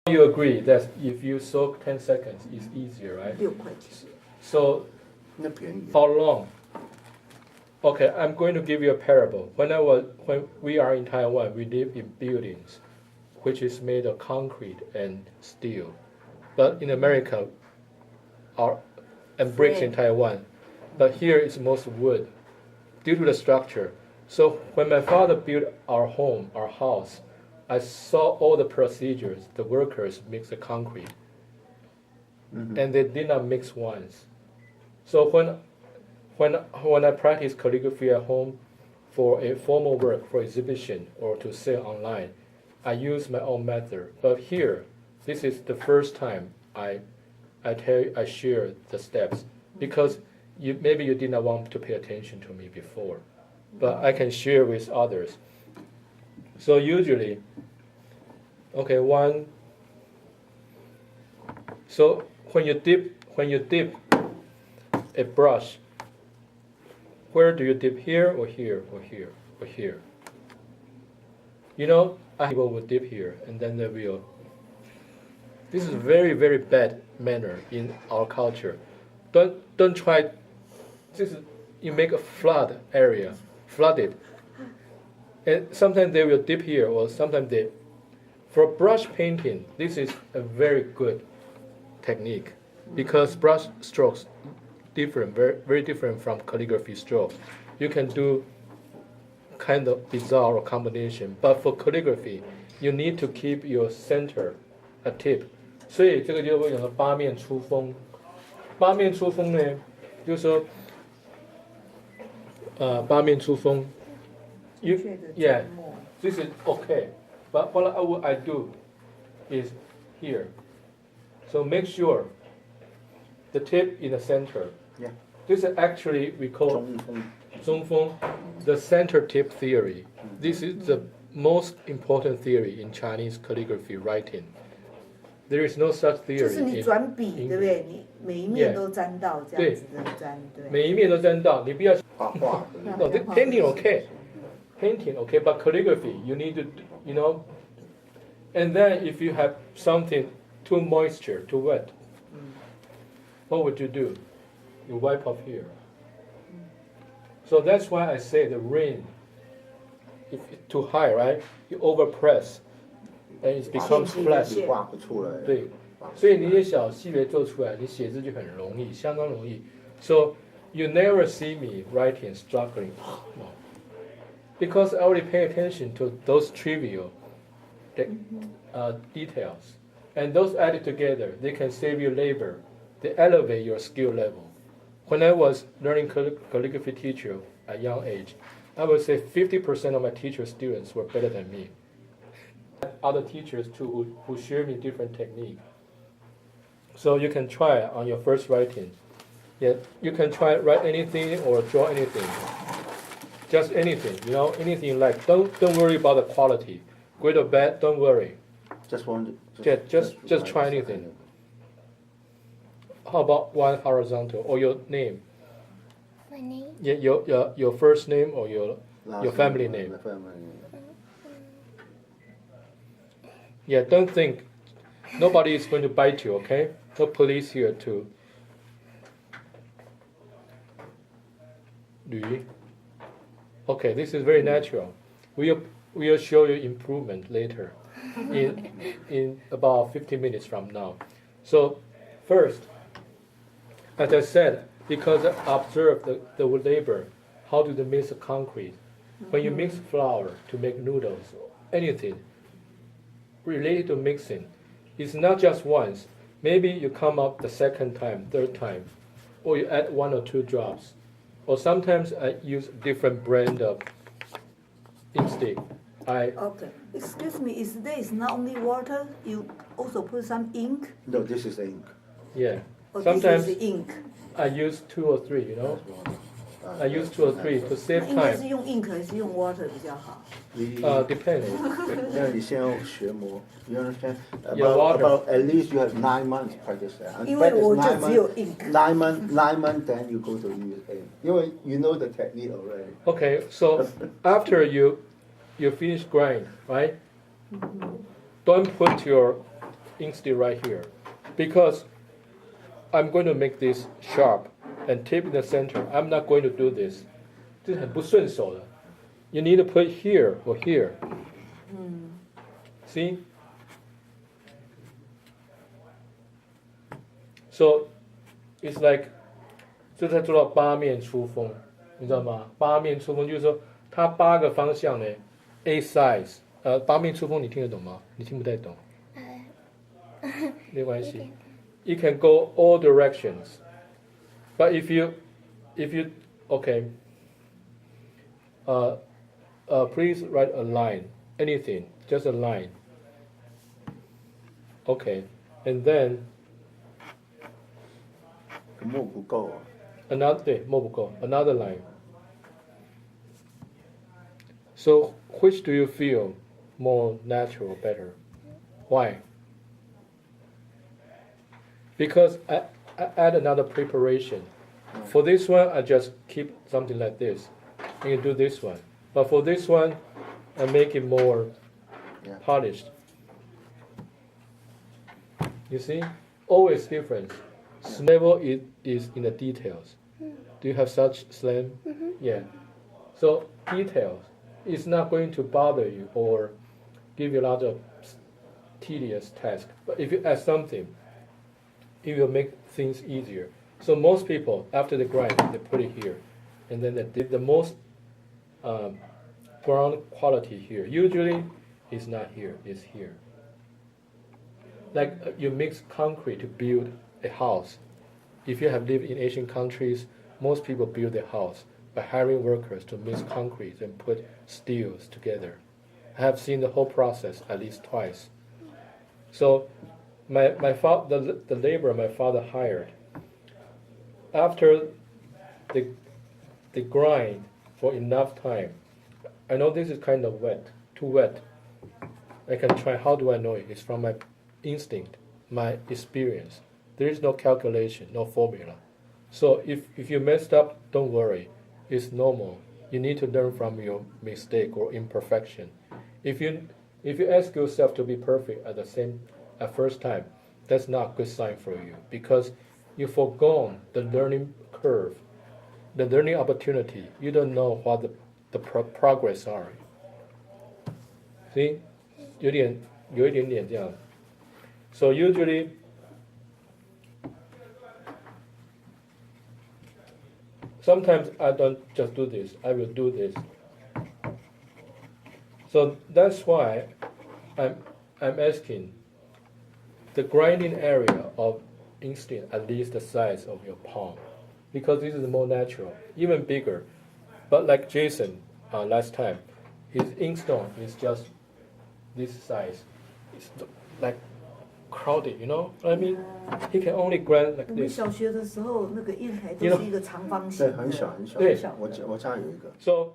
You agree that if you soak 10 seconds, it's easier, right? 6块钱。 So 那便宜。 how long? Okay, I'm going to give you a parable. When we are in Taiwan, we live in buildings, which is made of concrete and steel. But in America, and bricks in Taiwan, but here it's most wood, due to the structure. So when my father built our home, our house, I saw all the procedures. The workers mix the concrete, and they did not mix once. So when I practice calligraphy at home for a formal work, for exhibition, or to sell online, I use my own method. But here, this is the first time I share the steps, because maybe you did not want to pay attention to me before, but I can share with others. So usually, okay, one. So when you dip a brush, where do you dip, here or here or here or here? You know, people will dip here and then they will. This is a very, very bad manner in our culture. Don't try. You make a flooded, and sometimes they will dip here, or sometimes they. For brush painting, this is a very good technique, because brush strokes different, very, very different from calligraphy strokes. You can do kind of bizarre combination, but for calligraphy, you need to keep your center a tip. 所以这个就会讲到八面出锋。八面出锋呢，就是说，八面出锋。Yeah, this is okay. But what I do is here. So make sure the tip in the center. Yeah. This is actually we call 中锋, the center tip theory. This is the most important theory in Chinese calligraphy writing. There is no such theory. 就是你转笔，对不对？你每一面都沾到，这样子的沾，对。每一面都沾到，你不要。画画。No, painting okay. Painting okay, but calligraphy you need to, you know. And then if you have something too moisture, too wet, what would you do? You wipe off here. So that's why I say the rain, if it's too high, right? You overpress, and it becomes flat. 画不出来。对，所以你的小细节做出来，你写字就很容易，相当容易。So you never see me writing struggling, no. Because I already pay attention to those trivial details, and those added together, they can save you labor. They elevate your skill level. When I was learning calligraphy teacher at young age, I would say 50% of my teacher students were better than me. Other teachers too who share me different technique. So you can try on your first writing. Yeah, you can try write anything or draw anything. Just anything, you know, anything you like. Don't worry about the quality. Good or bad, don't worry. Just one. Just try anything. How about one horizontal or your name? My name? Yeah, your first name or your family name. Yeah, don't think. Nobody is going to bite you, okay? No police here too. Okay, this is very natural. We'll show you improvement later, in about 15 minutes from now. So, first, as I said, because I observed the labor, how do they mix the concrete? When you mix flour to make noodles, anything related to mixing, it's not just once. Maybe you come up the second time, third time, or you add 1 or 2 drops. Or sometimes I use different brand of ink stick. Okay, excuse me, is not only water? You also put some ink? No, this is ink. Yeah. Or Sometimes this is ink? I use 2 or 3, you know. I use 2 or 3 to save 应该是 time. 用 ink 还是用 water 比较好？ Depends. 那你先要学模，you understand? Yeah, water. About at least you have 9 months practice that. 因为我就只有 ink。 9 months, then you go to USA. 因为 you know the technique already. Okay, so after you finish grind, right? Don't put your ink still right here, because I'm going to make this sharp and tip in the center. I'm not going to do this. 这很不顺手的. You need to put here or here. See? So it's like 这才做到八面出风，你知道吗？八面出风就是说它8个方向呢 ，A size，八面出风你听得懂吗？你听不太懂，没关系。It can go all directions, but if you okay, please write a line, anything, just a line. Okay, and then 墨不够啊。 another 对，墨不够 another line. So which do you feel more natural, better? Why? Because I add another preparation. For this one, I just keep something like this. You can do this one. But for this one, I make it more polished. You see? Always difference. Level is in the details. Do you have such slam? Yeah. So details is not going to bother you or give you a lot of tedious task. But if you add something, it will make things easier. So most people, after the grind, they put it here. And then the most ground quality here. Usually, it's not here, it's here. Like you mix concrete to build a house. If you have lived in Asian countries, most people build a house by hiring workers to mix concrete and put steels together. I have seen the whole process at least twice. So the labor my father hired, after the grind for enough time, I know this is kind of wet, too wet. I can try. How do I know it? It's from my instinct, my experience. There is no calculation, no formula. So if you messed up, don't worry. It's normal. You need to learn from your mistake or imperfection. If you ask yourself to be perfect at first time, that's not a good sign for you, because you forgone the learning curve, the learning opportunity. You don't know what the progress are. See, 有一点点这样。So usually, sometimes I don't just do this. I will do this. So that's why I'm asking the grinding area of instinct at least the size of your palm, because this is more natural, even bigger. But like Jason last time, his inkstone is just this size. It's like crowded, you know what I mean? He can only grind like 我们 this. 小学的时候，那个砚台都是一个长方形的，对，很小很小。对我家有一个。 So